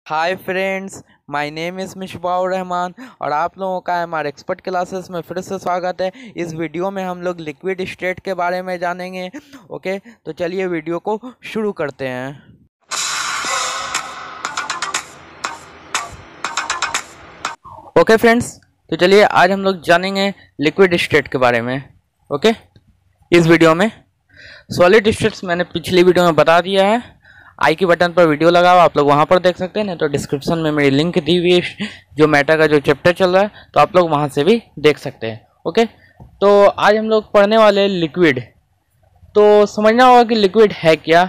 Hi friends, my name is Mishbaur Rahman और आप लोगों का हमारे एक्सपर्ट क्लासेस में फिर से स्वागत है। इस वीडियो में हम लोग लिक्विड स्टेट के बारे में जानेंगे। ओके, तो चलिए वीडियो को शुरू करते हैं। ओके फ्रेंड्स, तो चलिए आज हम लोग जानेंगे लिक्विड स्टेट के बारे में। ओके, इस वीडियो में सॉलिड स्टेट्स मैंने पिछली वीडियो में बता दिया है। आई के बटन पर वीडियो लगा हुआ, आप लोग वहाँ पर देख सकते हैं, नहीं तो डिस्क्रिप्शन में मेरी लिंक दी हुई है जो मैटर का जो चैप्टर चल रहा है, तो आप लोग वहाँ से भी देख सकते हैं। ओके, तो आज हम लोग पढ़ने वाले लिक्विड। तो समझना होगा कि लिक्विड है क्या।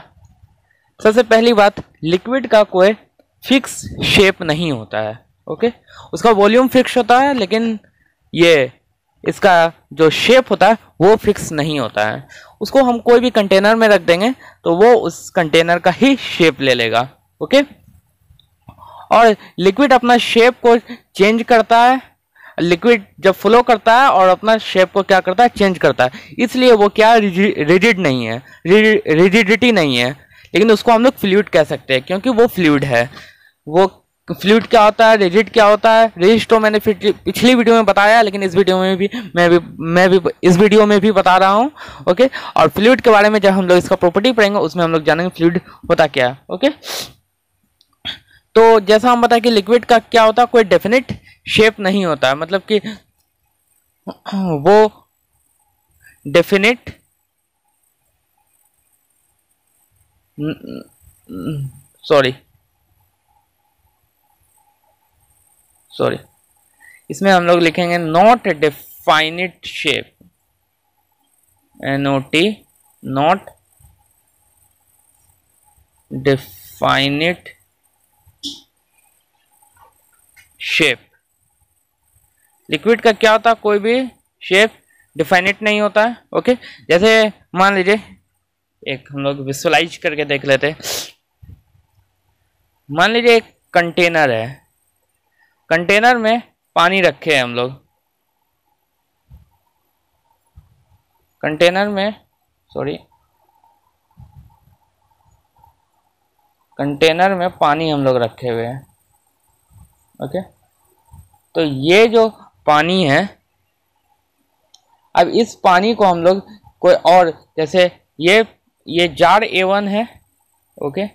सबसे पहली बात, लिक्विड का कोई फिक्स शेप नहीं होता है। ओके, उसका वॉल्यूम फिक्स होता है, लेकिन ये इसका जो शेप होता है वो फिक्स नहीं होता है। उसको हम कोई भी कंटेनर में रख देंगे तो वो उस कंटेनर का ही शेप ले लेगा। ओके, और लिक्विड अपना शेप को चेंज करता है। लिक्विड जब फ्लो करता है और अपना शेप को क्या करता है, चेंज करता है। इसलिए वो क्या रिजिड नहीं है, रिजिडिटी नहीं है, लेकिन उसको हम लोग फ्लूइड कह सकते हैं क्योंकि वो फ्लूइड है। वो फ्लूइड क्या होता है, रिजिड क्या होता है, रिजिड तो मैंने पिछली वीडियो में बताया, लेकिन इस वीडियो में भी मैं भी इस वीडियो में भी बता रहा हूँ। ओके, और फ्लूइड के बारे में जब हम लोग इसका प्रॉपर्टी पढ़ेंगे उसमें हम लोग जानेंगे फ्लूइड होता क्या है। ओके, तो जैसा हम बताएं कि लिक्विड का क्या होता है, कोई डेफिनेट शेप नहीं होता है, मतलब कि वो डेफिनेट सॉरी इसमें हम लोग लिखेंगे not definite shape, NOT, not definite shape. Liquid का क्या होता है, कोई भी शेप डिफाइनिट नहीं होता है। ओके, जैसे मान लीजिए एक हम लोग विजुअलाइज करके देख लेते हैं। मान लीजिए एक कंटेनर है, कंटेनर में पानी रखे हैं हम लोग, कंटेनर में कंटेनर में पानी हम लोग रखे हुए हैं। ओके, तो ये जो पानी है, अब इस पानी को हम लोग कोई और, जैसे ये जार A1 है। ओके,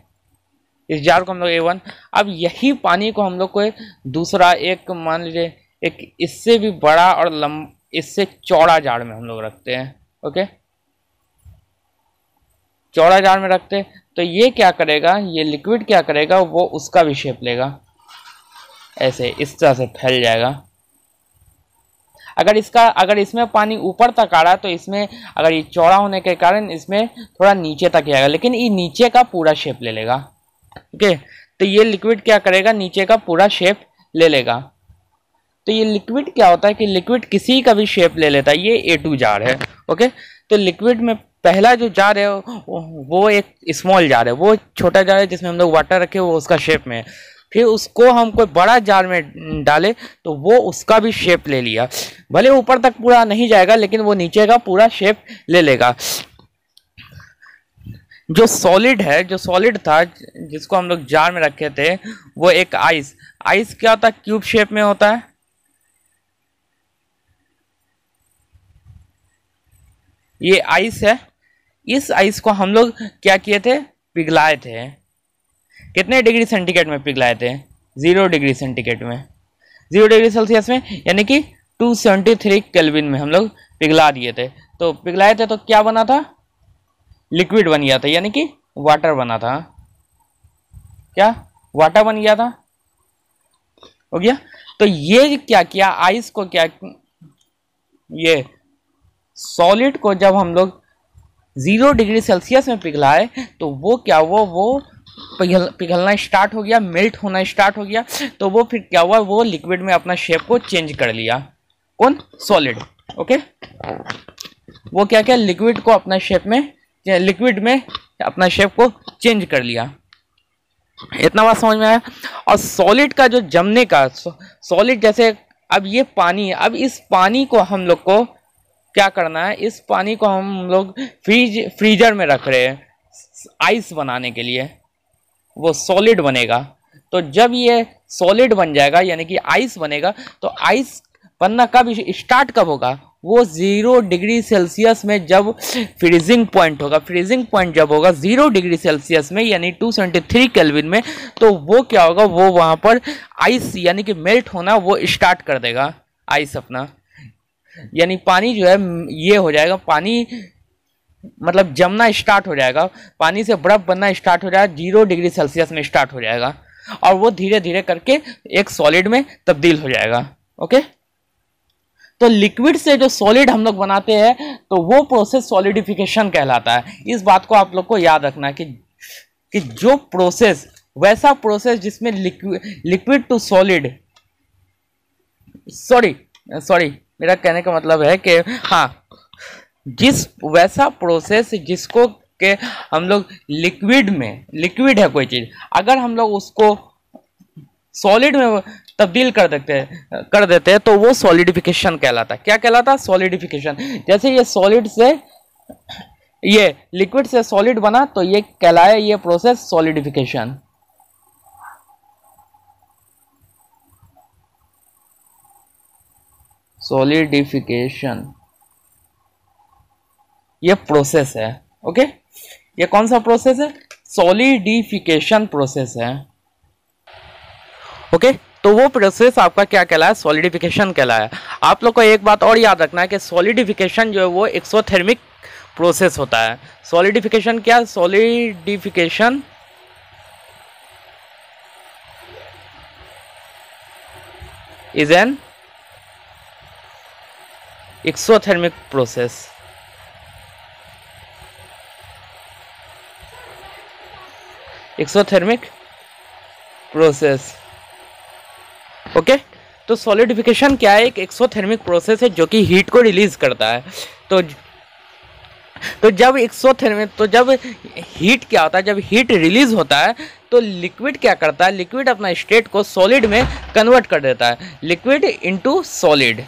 इस जार को हम लोग A1, अब यही पानी को हम लोग को दूसरा एक, मान लीजिए एक इससे भी बड़ा और इससे चौड़ा जार में हम लोग रखते हैं। ओके, चौड़ा जार में रखते हैं, तो ये क्या करेगा, ये लिक्विड क्या करेगा, वो उसका भी शेप लेगा, ऐसे इस तरह से फैल जाएगा। अगर इसमें पानी ऊपर तक आ रहा है तो इसमें, अगर ये चौड़ा होने के कारण इसमें थोड़ा नीचे तक आएगा, लेकिन ये नीचे का पूरा शेप ले लेगा। ओके, तो ये लिक्विड क्या करेगा, नीचे का पूरा शेप ले लेगा। तो ये लिक्विड क्या होता है कि लिक्विड किसी का भी शेप ले लेता है। ये A2 जार है। ओके, तो लिक्विड में पहला जो जार है वो एक स्मॉल जार है, वो छोटा जार है जिसमें हम लोग वाटर रखे, वो उसका शेप में है। फिर उसको हम कोई बड़ा जार में डाले तो वो उसका भी शेप ले लिया, भले ऊपर तक पूरा नहीं जाएगा लेकिन वो नीचे का पूरा शेप ले लेगा। जो सॉलिड है, जो सॉलिड था जिसको हम लोग जार में रखे थे, वो एक आइस क्या होता है, क्यूब शेप में होता है। ये आइस है, इस आइस को हम लोग क्या किए थे, पिघलाए थे। कितने डिग्री सेंटीग्रेड में पिघलाए थे, 0 डिग्री सेंटीग्रेड में, 0 डिग्री सेल्सियस में, यानी कि 273 केल्विन में हम लोग पिघला दिए थे। तो पिघलाए थे तो क्या बना था, लिक्विड बन गया था, यानी कि वाटर बना था। क्या वाटर बन गया था, हो गया। तो ये क्या किया, आइस को क्या, ये सॉलिड को जब हम लोग 0 डिग्री सेल्सियस में पिघलाए तो वो क्या हुआ, वो पिघलना स्टार्ट हो गया, मेल्ट होना स्टार्ट हो गया। तो वो फिर क्या हुआ, वो लिक्विड में अपना शेप को चेंज कर लिया। कौन, सॉलिड। ओके, वो क्या क्या, लिक्विड को अपना शेप में, लिक्विड में अपना शेप को चेंज कर लिया। इतना बात समझ में आया। और सॉलिड का जो जमने का, सॉलिड जैसे अब ये पानी, अब इस पानी को हम लोग को क्या करना है, इस पानी को हम लोग फ्रीजर में रख रहे हैं आइस बनाने के लिए, वो सॉलिड बनेगा। तो जब ये सॉलिड बन जाएगा यानी कि आइस बनेगा, तो आइस बनना कब स्टार्ट कब होगा? वो 0 डिग्री सेल्सियस में जब फ्रीजिंग पॉइंट होगा। फ्रीजिंग पॉइंट जब होगा 0 डिग्री सेल्सियस में यानी 273 केल्विन में, तो वो क्या होगा, वो वहां पर आइस यानी कि मेल्ट होना वो स्टार्ट कर देगा आइस अपना, यानी पानी जो है ये हो जाएगा, पानी मतलब जमना स्टार्ट हो जाएगा, पानी से बर्फ बनना स्टार्ट हो जाएगा, 0 डिग्री सेल्सियस में स्टार्ट हो जाएगा और वो धीरे धीरे करके एक सॉलिड में तब्दील हो जाएगा। ओके, तो लिक्विड से जो सॉलिड हम लोग बनाते हैं तो वो प्रोसेस सॉलिडिफिकेशन कहलाता है। इस बात को आप लोग को याद रखना कि जो प्रोसेस, वैसा प्रोसेस जिसमें लिक्विड टू सॉलिड, सॉरी मेरा कहने का मतलब है कि हाँ, वैसा प्रोसेस जिसको के हम लोग लिक्विड है कोई चीज, अगर हम लोग उसको सॉलिड में तब्दील कर देते हैं तो वो सॉलिडिफिकेशन कहलाता है। क्या कहलाता है? सॉलिडिफिकेशन। जैसे ये सॉलिड से, ये लिक्विड से सॉलिड बना तो ये कहलाया ये प्रोसेस सॉलिडिफिकेशन। सॉलिडिफिकेशन ये प्रोसेस है। ओके, ये कौन सा प्रोसेस है? सॉलिडिफिकेशन प्रोसेस है। ओके, तो वो प्रोसेस आपका क्या कहलाया? सॉलिडिफिकेशन कहलाया। आप लोग को एक बात और याद रखना है कि सॉलिडिफिकेशन जो है वो एक्सोथर्मिक प्रोसेस होता है। सॉलिडिफिकेशन क्या? Solidification is an exothermic process. Exothermic process. Okay, तो सॉलिडिफिकेशन क्या है? एक एक्सोथर्मिक प्रोसेस है जो कि हीट को रिलीज करता है। तो जब हीट क्या होता है, जब हीट रिलीज होता है तो लिक्विड क्या करता है? लिक्विड अपना स्टेट को सॉलिड में कन्वर्ट कर देता है। Liquid into solid,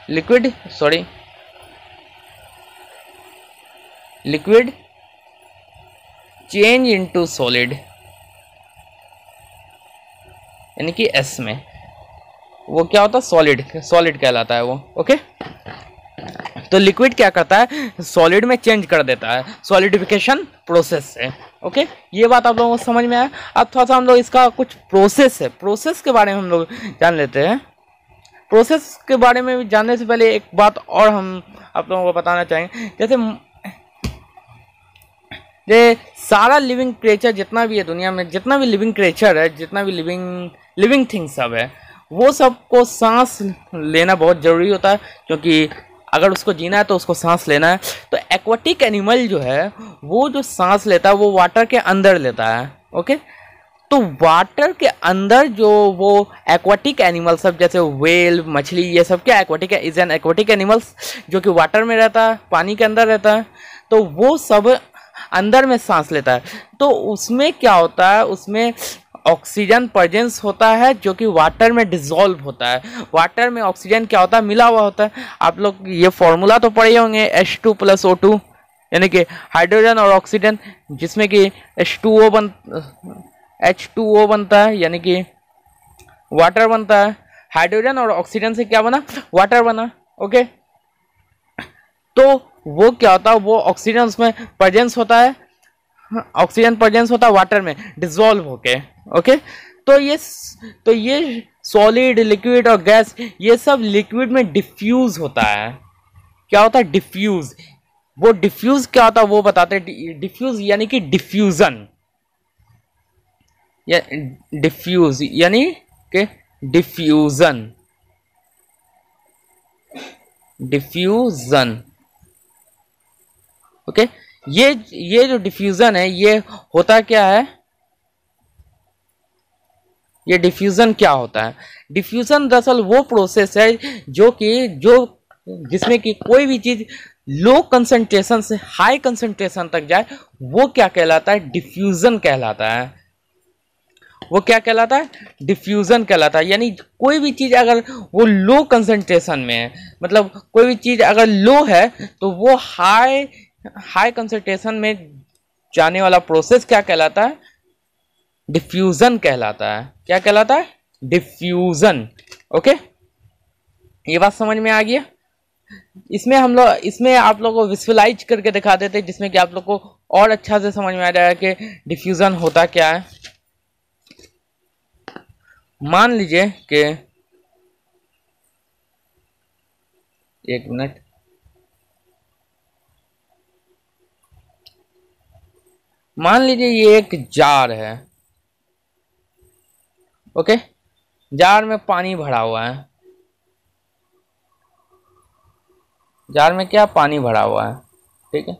liquid change into solid यानी कि एस में, वो क्या होता है? सॉलिड कहलाता है वो। ओके, तो लिक्विड क्या करता है? सॉलिड में चेंज कर देता है सॉलिडिफिकेशन प्रोसेस से। ओके, ये बात आप लोगों को समझ में आया। अब थोड़ा सा हम लोग इसका कुछ प्रोसेस है, प्रोसेस के बारे में हम लोग जान लेते हैं। प्रोसेस के बारे में जानने से पहले एक बात और हम आप लोगों को बताना चाहेंगे। जैसे सारा लिविंग क्रिएचर जितना भी है दुनिया में, जितना भी लिविंग क्रिएचर है, जितना भी लिविंग थिंग सब है, वो सबको सांस लेना बहुत ज़रूरी होता है, क्योंकि अगर उसको जीना है तो उसको सांस लेना है। तो एक्वाटिक एनिमल जो है वो जो सांस लेता है वो वाटर के अंदर लेता है। ओके, तो वाटर के अंदर जो वो एक्वाटिक एनिमल सब, जैसे व्हेल, मछली, ये सब क्या aquatic is an aquatic animals, जो कि वाटर में रहता है, पानी के अंदर रहता है, तो वो सब अंदर में सांस लेता है। तो उसमें क्या होता है? उसमें ऑक्सीजन प्रेजेंस होता है जो कि वाटर में डिसॉल्व होता है। वाटर में ऑक्सीजन क्या होता है? मिला हुआ होता है। आप लोग ये फॉर्मूला तो पढ़े होंगे, H2 + O2 यानी कि हाइड्रोजन और ऑक्सीजन, जिसमें कि H2O बनता है यानी कि वाटर बनता है। हाइड्रोजन और ऑक्सीजन से क्या बना? वाटर बना। ओके, तो वो क्या होता है? वो ऑक्सीजन उसमें प्रेजेंस होता है, ऑक्सीजन प्रेजेंस होता है वाटर में डिसॉल्व होके। ओके, तो ये सॉलिड, लिक्विड और गैस, ये सब लिक्विड में डिफ्यूज होता है। क्या होता है? डिफ्यूज। वो डिफ्यूज क्या होता है वो बताते हैं। डिफ्यूज यानी कि डिफ्यूजन, या डिफ्यूज यानी कि डिफ्यूजन। ओके, ये जो डिफ्यूजन है ये होता क्या है? ये डिफ्यूजन क्या होता है? डिफ्यूजन दरअसल वो प्रोसेस है जिसमें कि कोई भी चीज लो कंसंट्रेशन से हाई कंसंट्रेशन तक जाए, वो क्या कहलाता है? डिफ्यूजन कहलाता है। वो क्या कहलाता है? डिफ्यूजन कहलाता है। यानी कोई भी चीज अगर वो लो कंसंट्रेशन में है, मतलब कोई भी चीज अगर लो है तो वो हाई कंसंट्रेशन में जाने वाला प्रोसेस क्या कहलाता है? डिफ्यूजन कहलाता है। क्या कहलाता है? डिफ्यूजन। ओके, ये बात समझ में आ गया। इसमें आप लोगों को विजुअलाइज करके दिखा देते हैं, जिसमें कि आप लोग को और अच्छा से समझ में आ जाएगा कि डिफ्यूजन होता क्या है। मान लीजिए कि एक मिनट, मान लीजिए ये एक जार है। ओके, जार में पानी भरा हुआ है। जार में क्या? पानी भरा हुआ है। ठीक है,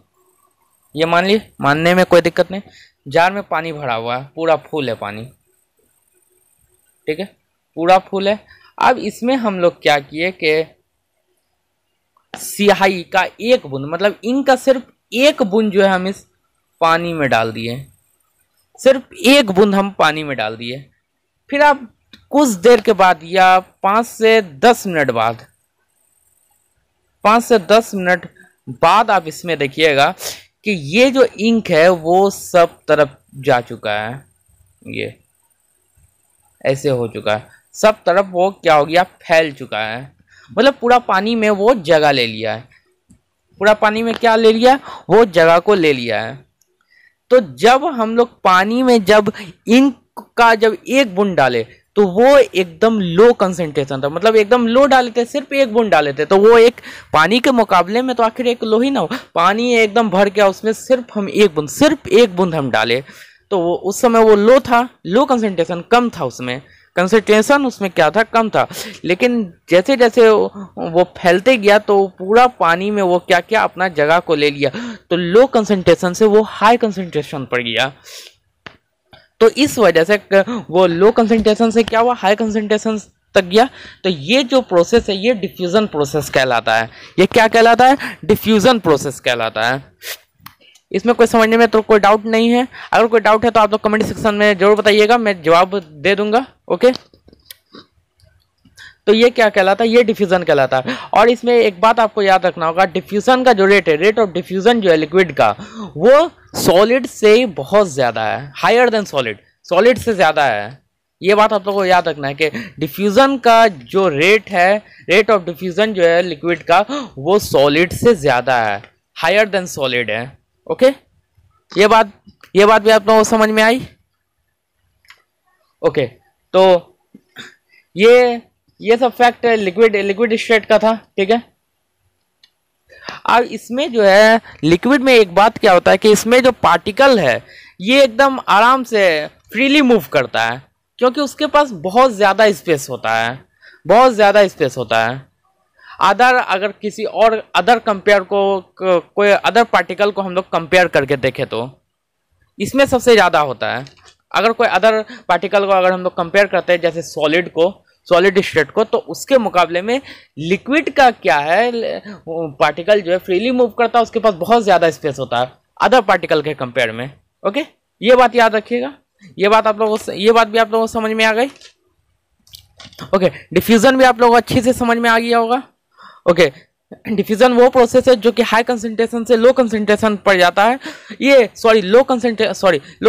ये मान लीजिए, मानने में कोई दिक्कत नहीं। जार में पानी भरा हुआ है, पूरा फुल है पानी। ठीक है, पूरा फुल है। अब इसमें हम लोग क्या किए कि स्याही का एक बूंद, मतलब इंक का सिर्फ एक बूंद जो है हम इस पानी में डाल दिए। सिर्फ एक बूंद हम पानी में डाल दिए। फिर आप कुछ देर के बाद या 5 से 10 मिनट बाद, 5 से 10 मिनट बाद आप इसमें देखिएगा कि ये जो इंक है वो सब तरफ जा चुका है। ये ऐसे हो चुका है, सब तरफ वो क्या हो गया? फैल चुका है। मतलब पूरा पानी में वो जगह ले लिया है। पूरा पानी में क्या ले लिया? वो जगह को ले लिया है। तो जब हम लोग पानी में जब इंक का जब एक बूंद डाले तो वो एकदम लो कंसंट्रेशन था, मतलब एकदम लो डाले थे, सिर्फ एक बूंद डाले थे। तो वो एक पानी के मुकाबले में तो आखिर एक लो ही ना हो, पानी एकदम भर गया, उसमें सिर्फ हम सिर्फ एक बूंद हम डाले। तो वो उस समय वो लो था, लो कंसंट्रेशन, कम था उसमें, कंसंट्रेशन उसमें क्या था? कम था। लेकिन जैसे जैसे वो फैलते गया तो पूरा पानी में वो क्या क्या अपना जगह को ले लिया। तो लो कंसंट्रेशन से वो हाई कंसंट्रेशन पर गया। तो इस वजह से वो लो कंसंट्रेशन से क्या हुआ? हाई कंसंट्रेशन तक गया। तो ये जो प्रोसेस है ये डिफ्यूजन प्रोसेस कहलाता है। ये क्या कहलाता है? डिफ्यूजन प्रोसेस कहलाता है। इसमें कोई समझने में तो कोई डाउट नहीं है? अगर कोई डाउट है तो आप लोग कमेंट सेक्शन में जरूर बताइएगा, मैं जवाब दे दूंगा। ओके, तो ये क्या कहलाता है? ये डिफ्यूजन कहलाता है। और इसमें एक बात आपको याद रखना होगा, डिफ्यूजन का जो रेट है, रेट ऑफ डिफ्यूजन जो है लिक्विड का, वो सॉलिड से बहुत ज्यादा है, हायर देन सॉलिड, सॉलिड से ज्यादा है। ये बात आप लोगों को याद रखना है कि डिफ्यूजन का जो रेट है, रेट ऑफ डिफ्यूजन जो है लिक्विड का, वो सॉलिड से ज्यादा है, हायर देन सॉलिड है। ओके, ये बात भी आप लोगों को समझ में आई? ओके, तो ये सब फैक्ट लिक्विड स्टेट का था। ठीक है, अब इसमें जो है लिक्विड में एक बात क्या होता है कि इसमें जो पार्टिकल है ये एकदम आराम से फ्रीली मूव करता है, क्योंकि उसके पास बहुत ज्यादा स्पेस होता है, बहुत ज्यादा स्पेस होता है। अगर किसी और अदर कंपेयर को, कोई अदर पार्टिकल को हम लोग कंपेयर करके देखें तो इसमें सबसे ज्यादा होता है। अगर कोई अदर पार्टिकल को अगर हम लोग कंपेयर करते हैं, जैसे सॉलिड को, सॉलिड स्टेट को, तो उसके मुकाबले में लिक्विड का क्या है, पार्टिकल जो है फ्रीली मूव करता है, उसके पास बहुत ज्यादा स्पेस होता है अदर पार्टिकल के कंपेयर में। ओके, ये बात याद रखिएगा। ये बात भी आप लोगों को समझ में आ गई। ओके, डिफ्यूजन भी आप लोगों को अच्छे से समझ में आ गया होगा। ओके, डिफ्यूजन वो प्रोसेस है जो कि हाई कंसंट्रेशन से लो कंसंट्रेशन पर जाता है। लो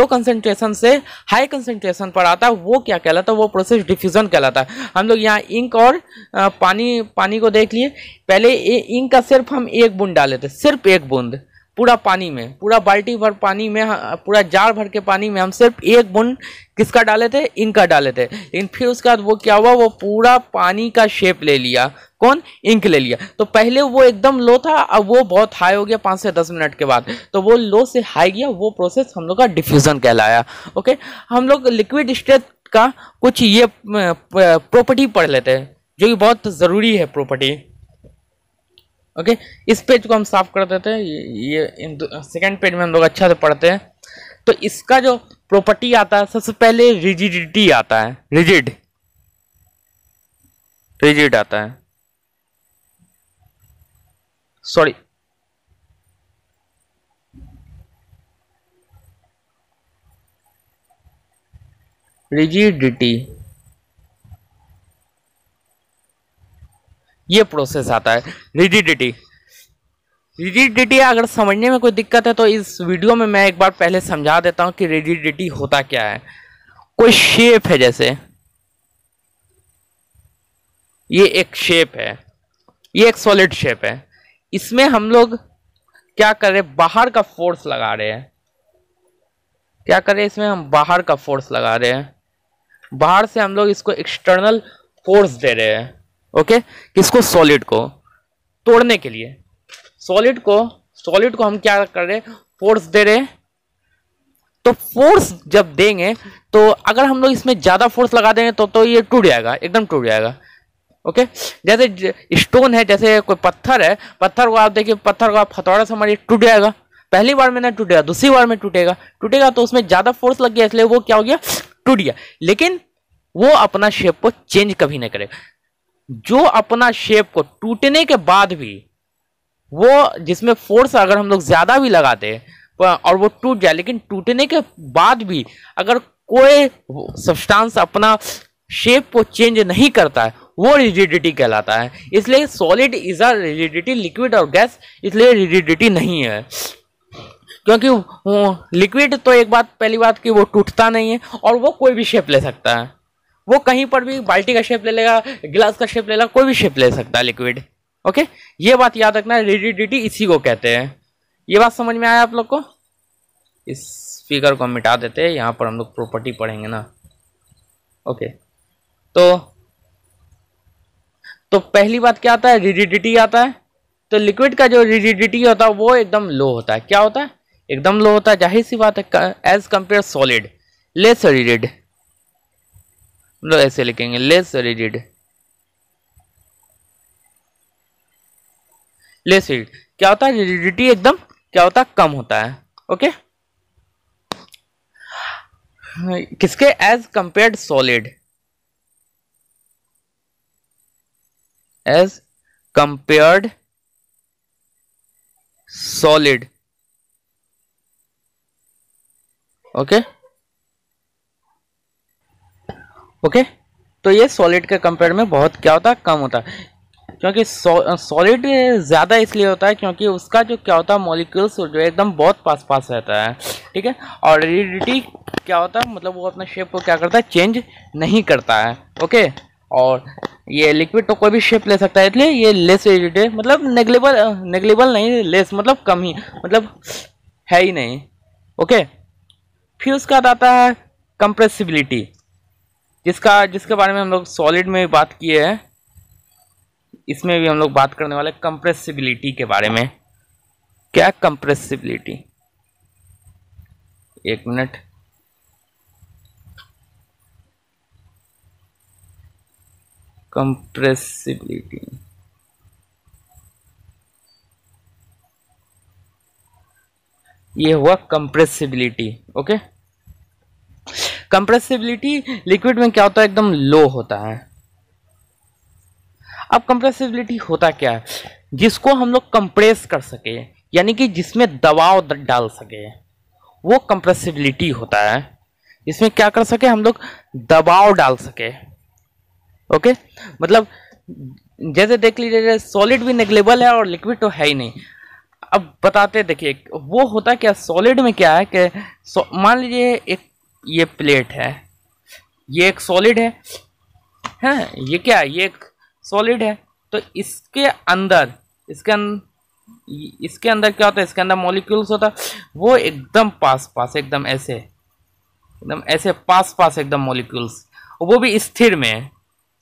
कंसंट्रेशन से हाई कंसंट्रेशन पर आता है, वो क्या कहलाता है? वो प्रोसेस डिफ्यूजन कहलाता है। हम लोग यहाँ इंक और पानी को देख लिए। पहले इंक का सिर्फ हम एक बूंद डाले थे, सिर्फ एक बूंद, पूरा पानी में, पूरा बाल्टी भर पानी में, पूरा जार भर के पानी में हम सिर्फ एक बूंद किसका डाले थे? इंक का डाले थे। लेकिन फिर उसके बाद वो क्या हुआ? वो पूरा पानी का शेप ले लिया। कौन? इंक ले लिया। तो पहले वो एकदम लो था, अब वो बहुत हाई हो गया 5 से 10 मिनट के बाद, तो वो लो से हाई गया। वो प्रोसेस हम लोग का डिफ्यूजन कहलाया। ओके, हम लोग लिक्विड स्टेट का कुछ ये प्रॉपर्टी पढ़ लेते हैं, जो कि बहुत जरूरी है प्रॉपर्टी। ओके, इस पेज को हम साफ कर देते हैं। ये सेकेंड पेज में हम लोग अच्छा से पढ़ते हैं। तो इसका जो प्रॉपर्टी आता है, सबसे पहले रिजिडिटी आता है, रिजिड आता है, सॉरी, रिजिडिटी, ये प्रोसेस आता है रिजिडिटी। अगर समझने में कोई दिक्कत है तो इस वीडियो में मैं एक बार पहले समझा देता हूं कि रिजिडिटी होता क्या है। कोई शेप है, जैसे ये एक शेप है, ये एक सॉलिड शेप है, इसमें हम लोग क्या कर रहे हैं, बाहर का फोर्स लगा रहे हैं। क्या कर रहे हैं, इसमें हम बाहर का फोर्स लगा रहे हैं, बाहर से हम लोग इसको एक्सटर्नल फोर्स दे रहे हैं। ओके, किसको, सॉलिड को तोड़ने के लिए। सॉलिड को हम क्या कर रहे हैं, फोर्स दे रहे हैं। तो फोर्स जब देंगे तो अगर हम लोग इसमें ज्यादा फोर्स लगा देंगे तो ये टूट जाएगा, एकदम टूट जाएगा। ओके, जैसे स्टोन है, जैसे कोई पत्थर है, पत्थर को आप देखिए, पत्थर को आप हथौड़ा से मारिए, टूट जाएगा। पहली बार में ना टूटेगा, दूसरी बार में टूटेगा तो उसमें ज्यादा फोर्स लग गया, इसलिए वो क्या हो गया, टूट गया। लेकिन वो अपना शेप को चेंज कभी नहीं करेगा। जो अपना शेप को टूटने के बाद भी, वो जिसमें फोर्स अगर हम लोग ज्यादा भी लगाते और वो टूट जाए, लेकिन टूटने के बाद भी अगर कोई सब्सटेंस अपना शेप को चेंज नहीं करता है, वो रिजिडिटी कहलाता है। इसलिए solid is a rigidity, liquid और गैस इसलिए रिजिडिटी नहीं है, क्योंकि लिक्विड तो एक बात, पहली बात कि वो टूटता नहीं है और वो कोई भी शेप ले सकता है। वो कहीं पर भी बाल्टी का शेप ले लेगा, गिलास का शेप ले लेगा, कोई भी शेप ले सकता है लिक्विड। ओके, ये बात याद रखना, रिजिडिटी इसी को कहते हैं। ये बात समझ में आया आप लोग को? इस फिगर को हम मिटा देते हैं, यहाँ पर हम लोग प्रॉपर्टी पढ़ेंगे ना। ओके, तो पहली बात क्या आता है, रिजिडिटी आता है। तो लिक्विड का जो रिजिडिटी होता है वो एकदम लो होता है। क्या होता है, एकदम लो होता है, जाहिर सी बात है, as compare solid, less rigid. लो ऐसे लिखेंगे, लेस रिजिड, लेस रिजिड। क्या होता है, रिजिडिटी एकदम क्या होता है, कम होता है। ओके, किसके, as compared solid, as compared solid. Okay, तो ये सॉलिड के कंपेयर में बहुत क्या होता है, कम होता है। क्योंकि सॉलिड ज़्यादा इसलिए होता है क्योंकि उसका जो क्या होता है, मॉलिक्यूल्स जो एकदम बहुत पास पास रहता है, ठीक है। और रिजिडिटी क्या होता है, मतलब वो अपना शेप को क्या करता है, चेंज नहीं करता है। ओके, और ये लिक्विड तो कोई भी शेप ले सकता है, इसलिए ये लेस रिजिड, मतलब नेग्लेबल नहीं, लेस मतलब कम ही, मतलब है ही नहीं। ओके, फिर उसका बाद आता है कंप्रेसिबिलिटी, जिसके बारे में हम लोग सॉलिड में भी बात किए हैं, इसमें भी हम लोग बात करने वाले कंप्रेसिबिलिटी के बारे में। क्या कंप्रेसिबिलिटी, एक मिनट, कंप्रेसिबिलिटी, ये हुआ कंप्रेसिबिलिटी। ओके, कंप्रेसिबिलिटी लिक्विड में क्या होता है, एकदम लो होता है। अब कंप्रेसिबिलिटी होता क्या है, जिसको हम लोग कंप्रेस कर सके, यानी कि जिसमें दबाव डाल सके, वो कंप्रेसिबिलिटी होता है। इसमें क्या कर सके, हम लोग दबाव डाल सके। ओके, मतलब जैसे देख लीजिए, सॉलिड भी नेग्लेबल है और लिक्विड तो है ही नहीं। अब बताते, देखिए वो होता क्या, सॉलिड में क्या है कि मान लीजिए एक ये प्लेट है, ये एक सॉलिड है, ये क्या है, ये एक सॉलिड है। तो इसके अंदर क्या होता है, इसके अंदर मॉलिक्यूल्स होता है, वो एकदम पास पास, एकदम ऐसे पास पास एकदम मॉलिक्यूल्स, वो भी स्थिर में।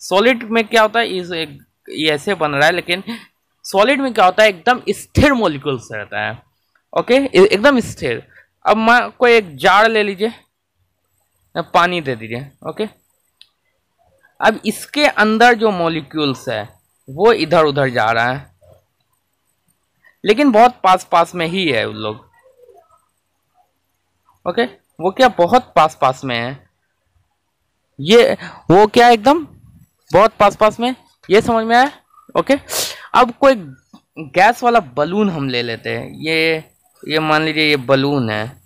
सॉलिड में क्या होता है, ये ऐसे बन रहा है, लेकिन सॉलिड में क्या होता है, एकदम स्थिर मॉलिक्यूल्स रहता है। ओके, एकदम स्थिर। अब कोई एक जार ले लीजिए, पानी दे दीजिए। ओके, अब इसके अंदर जो मॉलिक्यूल्स है वो इधर उधर जा रहा है, लेकिन बहुत पास पास में ही है उन लोग। ओके, वो क्या बहुत पास पास में है, ये वो क्या एकदम बहुत पास पास में, ये समझ में आया? ओके, अब कोई गैस वाला बलून हम ले लेते हैं, ये मान लीजिए ये बलून है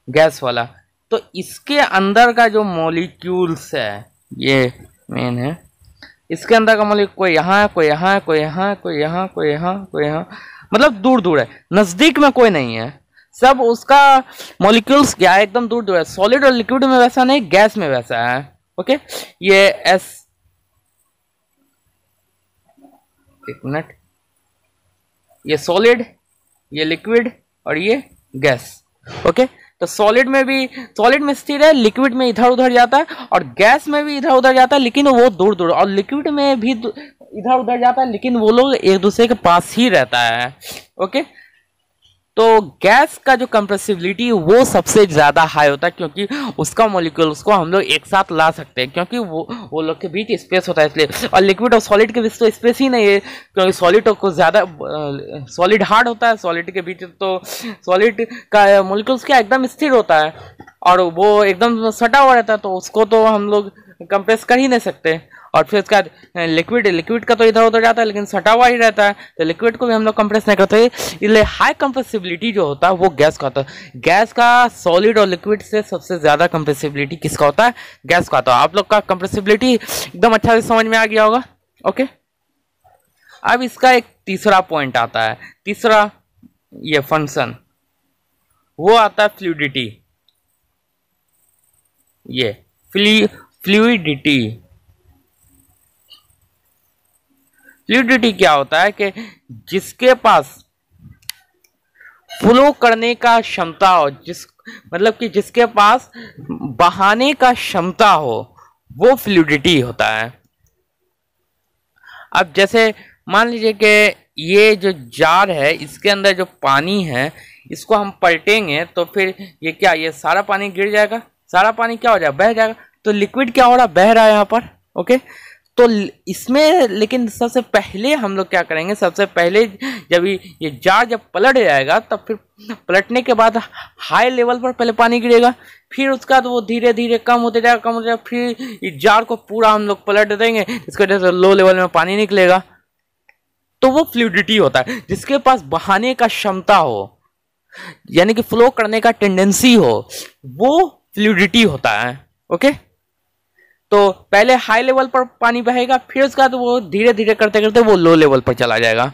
गैस वाला। तो इसके अंदर का जो मॉलिक्यूल्स है, ये मेन है, इसके अंदर का मॉलिक्यूल कोई यहाँ है, कोई यहाँ है, कोई यहाँ है, कोई यहाँ, कोई यहाँ, कोई यहाँ, मतलब दूर दूर है, नजदीक में कोई नहीं है। सब उसका मॉलिक्यूल्स क्या है, एकदम दूर दूर है। सॉलिड और लिक्विड में वैसा नहीं, गैस में वैसा है। ओके, ये एक मिनट, ये सॉलिड, ये लिक्विड और ये गैस। ओके, तो सॉलिड में स्थिर है, लिक्विड में इधर उधर जाता है और गैस में भी इधर उधर जाता है, लेकिन वो दूर दूर, और लिक्विड में भी इधर उधर जाता है, लेकिन वो लोग एक दूसरे के पास ही रहता है। ओके, तो गैस का जो कंप्रेसिबिलिटी वो सबसे ज्यादा हाई होता है, क्योंकि उसका मॉलिक्यूल उसको हम लोग एक साथ ला सकते हैं, क्योंकि वो लोग के बीच स्पेस होता है इसलिए। और लिक्विड और सॉलिड के बीच तो स्पेस ही नहीं है, क्योंकि सॉलिड तो कुछ ज्यादा, सॉलिड हार्ड होता है, सॉलिड के बीच तो सॉलिड का मॉलिक्यूल्स क्या एकदम स्थिर होता है और वो एकदम सटा हुआ रहता है, तो उसको तो हम लोग कंप्रेस कर ही नहीं सकते। और फिर उसका लिक्विड का तो इधर उधर जाता है, लेकिन सटा हुआ ही रहता है, तो लिक्विड को भी हम लोग कंप्रेस नहीं करते। इसलिए हाई कंप्रेसिबिलिटी जो होता है वो गैस का होता है। गैस का सॉलिड और लिक्विड से सबसे ज्यादा कंप्रेसिबिलिटी किसका होता है? गैस का होता है। आप लोग का कंप्रेसिबिलिटी एकदम अच्छा से समझ में आ गया होगा। ओके, अब इसका एक तीसरा पॉइंट आता है, तीसरा ये फंक्शन, वो आता है फ्लूइडिटी। ये फ्लूइडिटी क्या होता है कि जिसके पास फ्लो करने का क्षमता हो, मतलब कि जिसके पास बहाने का क्षमता हो, वो फ्लूइडिटी होता है। अब जैसे मान लीजिए कि ये जो जार है, इसके अंदर जो पानी है, इसको हम पलटेंगे तो फिर ये क्या, ये सारा पानी गिर जाएगा, सारा पानी क्या हो जाएगा, बह जाएगा। तो लिक्विड क्या हो रहा है, बह रहा है यहाँ पर। ओके, तो इसमें लेकिन सबसे पहले हम लोग क्या करेंगे, सबसे पहले जब ये जार जब पलट जाएगा, तब फिर पलटने के बाद हाई लेवल पर पहले पानी गिरेगा, फिर उसका तो वो धीरे धीरे कम होते जाएगा, फिर इस जार को पूरा हम लोग पलट देंगे, इसके वजह से लो लेवल में पानी निकलेगा। तो वो फ्लूइडिटी होता है, जिसके पास बहाने का क्षमता हो, यानी कि फ्लो करने का टेंडेंसी हो, वो फ्लूइडिटी होता है। ओके, तो पहले हाई लेवल पर पानी बहेगा, फिर उसके बाद वो धीरे धीरे करते करते वो लो लेवल पर चला जाएगा।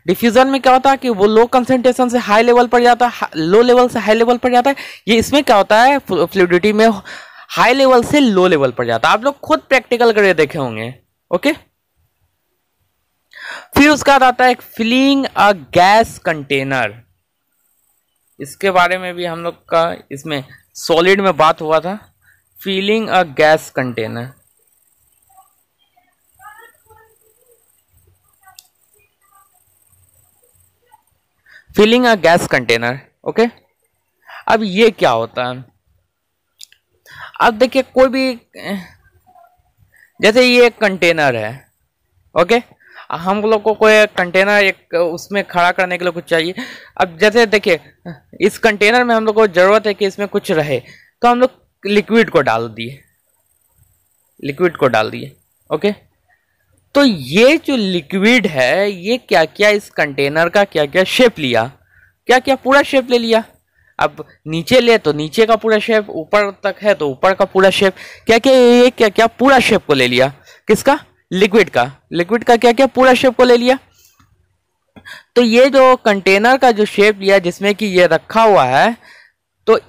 डिफ्यूजन में क्या होता है कि वो लो कंसंट्रेशन से हाई लेवल पर जाता है, लो लेवल से हाई लेवल पर जाता है। ये इसमें क्या होता है, फ्लूइडिटी में हाई लेवल से लो लेवल पर जाता है। आप लोग खुद प्रैक्टिकल करके देखे होंगे। ओके, फिर उसके बाद आता है फिलिंग अ गैस कंटेनर। इसके बारे में भी हम लोग का इसमें सॉलिड में बात हुआ था, filling a gas container. Filling a gas container. Okay, अब ये क्या होता है, अब देखिए कोई भी, जैसे ये एक कंटेनर है। ओके, हम लोग को कोई कंटेनर एक उसमें खड़ा करने के लिए कुछ चाहिए। अब जैसे देखिए, इस कंटेनर में हम लोग को जरूरत है कि इसमें कुछ रहे, तो हम लोग लिक्विड को डाल दिए। ओके, तो ये जो लिक्विड है, ये क्या क्या इस कंटेनर का क्या क्या शेप लिया, क्या क्या पूरा शेप ले लिया। अब नीचे ले तो नीचे का पूरा शेप, ऊपर तक है तो ऊपर का पूरा शेप, क्या क्या ये क्या क्या पूरा शेप को ले लिया। किसका? लिक्विड का क्या क्या पूरा शेप को ले लिया। तो ये जो कंटेनर का जो शेप लिया जिसमें कि ये रखा हुआ है, तो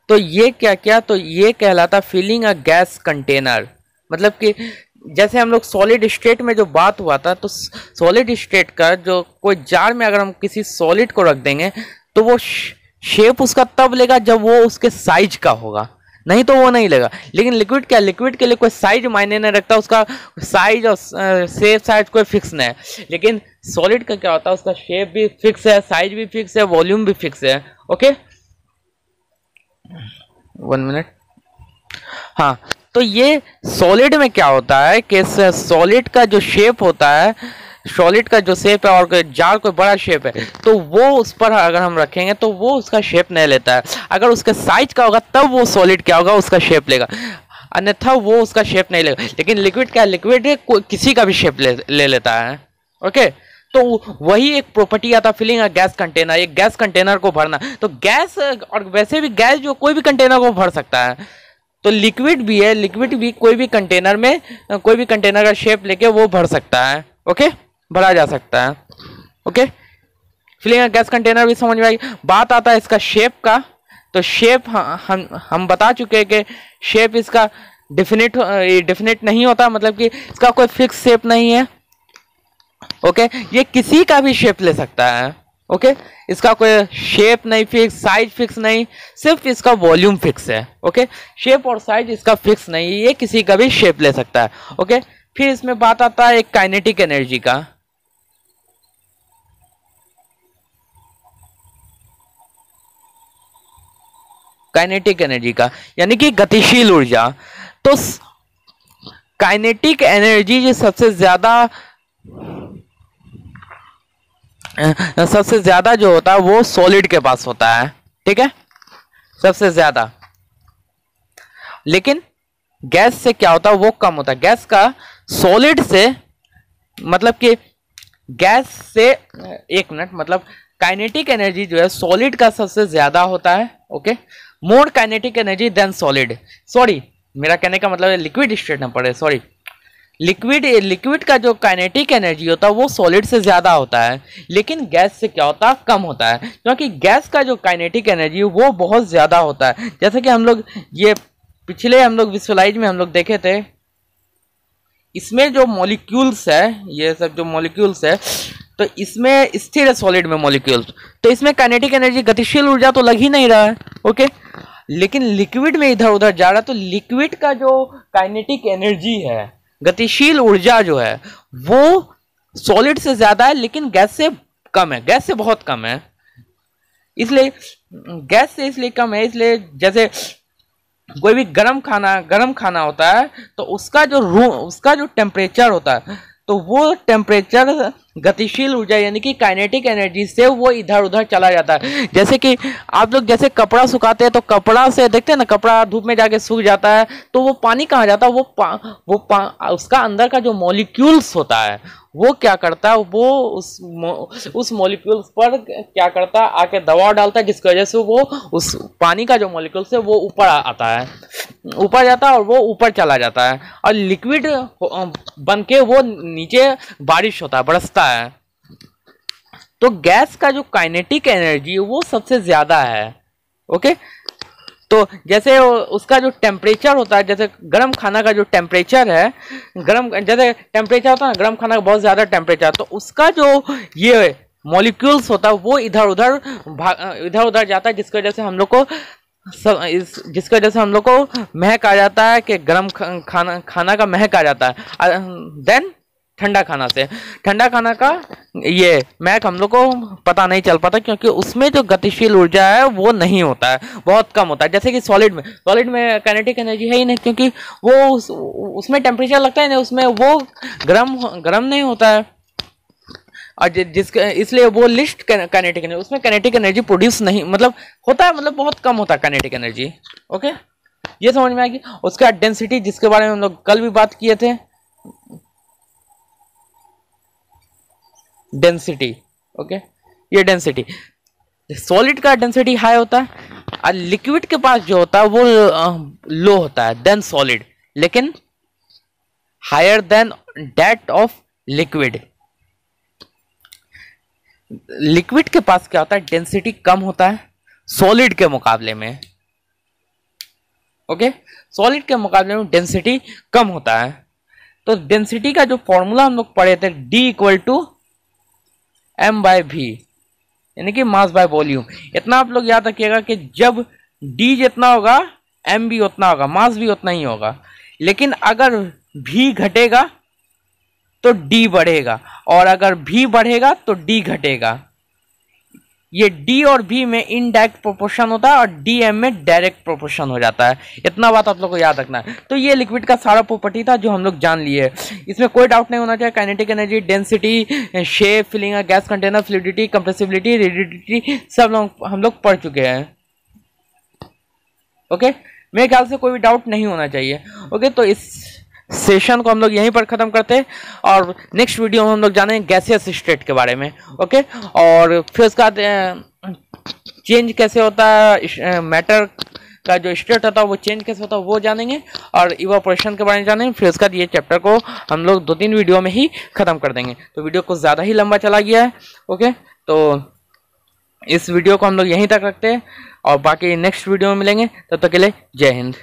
ये क्या क्या, तो ये कहलाता फिलिंग अ गैस कंटेनर। मतलब कि जैसे हम लोग सॉलिड स्टेट में जो बात हुआ था, तो सॉलिड स्टेट का जो कोई जार में अगर हम किसी सॉलिड को रख देंगे, तो वो शेप उसका तब लेगा जब वो उसके साइज का होगा, नहीं तो वो नहीं लेगा। लेकिन लिक्विड क्या, लिक्विड के लिए कोई साइज मायने नहीं रखता, उसका साइज और शेप साइज कोई फिक्स नहीं है। लेकिन सॉलिड का क्या होता है, उसका शेप भी फिक्स है, साइज भी फिक्स है, वॉल्यूम भी फिक्स है। Okay, 1 minute. हाँ, तो ये सॉलिड में क्या होता है कि सॉलिड का जो शेप होता है, सॉलिड का जो शेप है, और जार कोई बड़ा शेप है, तो वो उस पर अगर हम रखेंगे तो वो उसका शेप नहीं लेता है। अगर उसका साइज का होगा तब वो सॉलिड क्या होगा, उसका शेप लेगा, अन्यथा वो उसका शेप नहीं लेगा। लेकिन लिक्विड क्या, लिक्विड किसी का भी शेप ले लेता है। ओके, तो वही एक प्रॉपर्टी आता फिलिंग अ गैस कंटेनर, एक गैस कंटेनर को भरना। तो गैस, और वैसे भी गैस जो कोई भी कंटेनर को भर सकता है, तो लिक्विड भी है, लिक्विड भी कोई भी कंटेनर में, कोई भी कंटेनर का शेप लेके वो भर सकता है। ओके, भरा जा सकता है। ओके, फिलिंग गैस कंटेनर भी समझ में आई। बात आता है इसका शेप का, तो शेप हम बता चुके हैं कि शेप इसका डिफिनिट नहीं होता, मतलब कि इसका कोई फिक्स शेप नहीं है। ओके, ये किसी का भी शेप ले सकता है। ओके, इसका कोई शेप नहीं फिक्स, साइज फिक्स नहीं, सिर्फ इसका वॉल्यूम फिक्स है। ओके, शेप और साइज इसका फिक्स नहीं, ये किसी का भी शेप ले सकता है। ओके, फिर इसमें बात आता है एक काइनेटिक एनर्जी का। काइनेटिक एनर्जी का यानी कि गतिशील ऊर्जा। तो काइनेटिक एनर्जी जो सबसे ज्यादा जो होता है वो सॉलिड के पास होता है, ठीक है, सबसे ज्यादा। लेकिन गैस से क्या होता है, वो कम होता है। गैस का सॉलिड से मतलब कि गैस से, एक मिनट, मतलब काइनेटिक एनर्जी जो है सॉलिड का सबसे ज्यादा होता है। Okay, more kinetic energy than solid, sorry मेरा कहने का मतलब है लिक्विड स्टेट ना पड़े, सॉरी, लिक्विड का जो काइनेटिक एनर्जी होता है वो सॉलिड से ज्यादा होता है, लेकिन गैस से क्या होता है, कम होता है, क्योंकि गैस का जो काइनेटिक एनर्जी वो बहुत ज्यादा होता है। जैसे कि हम लोग ये पिछले विजुअलाइज में हम लोग देखे थे, इसमें जो मॉलिक्यूल्स है, ये सब जो मॉलिक्यूल्स है, तो इसमें स्थिर है सॉलिड में मॉलिक्यूल्स, तो इसमें काइनेटिक एनर्जी गतिशील ऊर्जा तो लग ही नहीं रहा है। ओके, लेकिन लिक्विड में इधर उधर जा रहा है, तो लिक्विड का जो काइनेटिक एनर्जी है, गतिशील ऊर्जा जो है वो सॉलिड से ज्यादा है, लेकिन गैस से कम है, गैस से बहुत कम है। इसलिए गैस से इसलिए कम है, इसलिए जैसे कोई भी गरम खाना होता है, तो उसका जो टेम्परेचर होता है, तो वो टेम्परेचर गतिशील ऊर्जा यानी कि काइनेटिक एनर्जी से वो इधर उधर चला जाता है। जैसे कि आप लोग जैसे कपड़ा सुखाते हैं, तो कपड़ा से देखते हैं ना, कपड़ा धूप में जाके सूख जाता है, तो वो पानी कहाँ जाता है, उसका अंदर का जो मॉलिक्यूल्स होता है वो क्या करता है, वो उस मॉलिक्यूल्स पर क्या करता है, आके दबाव डालता है, जिसकी वजह से वो उस पानी का जो मॉलिक्यूल्स है वो ऊपर आता है, ऊपर जाता है और वो ऊपर चला जाता है, और लिक्विड बन के वो नीचे बारिश होता है, बरसता है। तो गैस का जो काइनेटिक एनर्जी वो सबसे ज्यादा है। ओके, तो जैसे उसका जो टेम्परेचर होता है, जैसे गर्म खाना का जो टेम्परेचर है, जैसे टेम्परेचर होता है ना गर्म खाना का बहुत ज्यादा टेम्परेचर, तो उसका जो ये मॉलिक्यूल्स होता है वो इधर उधर जाता है, जिसकी वजह से हम लोग को महक आ जाता है कि गर्म खाना का महक आ जाता है। देन ठंडा खाना का ये महक हम लोग को पता नहीं चल पाता, क्योंकि उसमें जो गतिशील ऊर्जा है वो नहीं होता है, बहुत कम होता है। जैसे कि सॉलिड में काइनेटिक एनर्जी है ही नहीं, क्योंकि वो उसमें टेम्परेचर लगता है नहीं, उसमें वो गर्म नहीं होता है, और इसलिए वो लिस्ट काइनेटिक एनर्जी, उसमें काइनेटिक एनर्जी प्रोड्यूस नहीं, मतलब होता है, मतलब बहुत कम होता है काइनेटिक एनर्जी। ओके, ये समझ में आएगी। उसका डेंसिटी, जिसके बारे में हम लोग कल भी बात किए थे, डेंसिटी। ओके, ये डेंसिटी, सॉलिड का डेंसिटी हाई होता है, और लिक्विड के पास जो होता है वो लो होता है देन सॉलिड, लेकिन higher than that of liquid. Liquid के पास क्या होता है, डेंसिटी कम होता है सॉलिड के मुकाबले में। ओके, सॉलिड के मुकाबले में डेंसिटी कम होता है। तो डेंसिटी का जो फॉर्मूला हम लोग पढ़े थे, D = m/v, यानी कि मास बाय वॉल्यूम। इतना आप लोग याद रखिएगा कि जब D जितना होगा m भी उतना होगा, मास भी उतना ही होगा, लेकिन अगर v घटेगा तो D बढ़ेगा, और अगर v बढ़ेगा तो D घटेगा। ये D और V में इनडायरेक्ट प्रोपोर्शन होता है, और DM में डायरेक्ट प्रोपोर्शन हो जाता है। इतना बात आप लोग को याद रखना है। तो ये लिक्विड का सारा प्रॉपर्टी था जो हम लोग जान लिए, इसमें कोई डाउट नहीं होना चाहिए। Kinetic energy, density, shape, filling gas container, fluidity, compressibility, rigidity, सब हम लोग पढ़ चुके हैं। ओके, मेरे ख्याल से कोई भी डाउट नहीं होना चाहिए। ओके, तो इस सेशन को हम लोग यहीं पर खत्म करते हैं, और नेक्स्ट वीडियो में हम लोग जानेंगे गैसियस स्टेट के बारे में। ओके, और फिर उसका चेंज कैसे होता है, मैटर का जो स्टेट होता है वो चेंज कैसे होता है वो जानेंगे, और इवापोरेशन के बारे में जानेंगे। फिर उसका ये चैप्टर को हम लोग 2-3 वीडियो में ही खत्म कर देंगे। तो वीडियो कुछ ज़्यादा ही लंबा चला गया है। ओके, तो इस वीडियो को हम लोग यहीं तक रखते हैं और बाकी नेक्स्ट वीडियो में मिलेंगे, तब तक के लिए जय हिंद।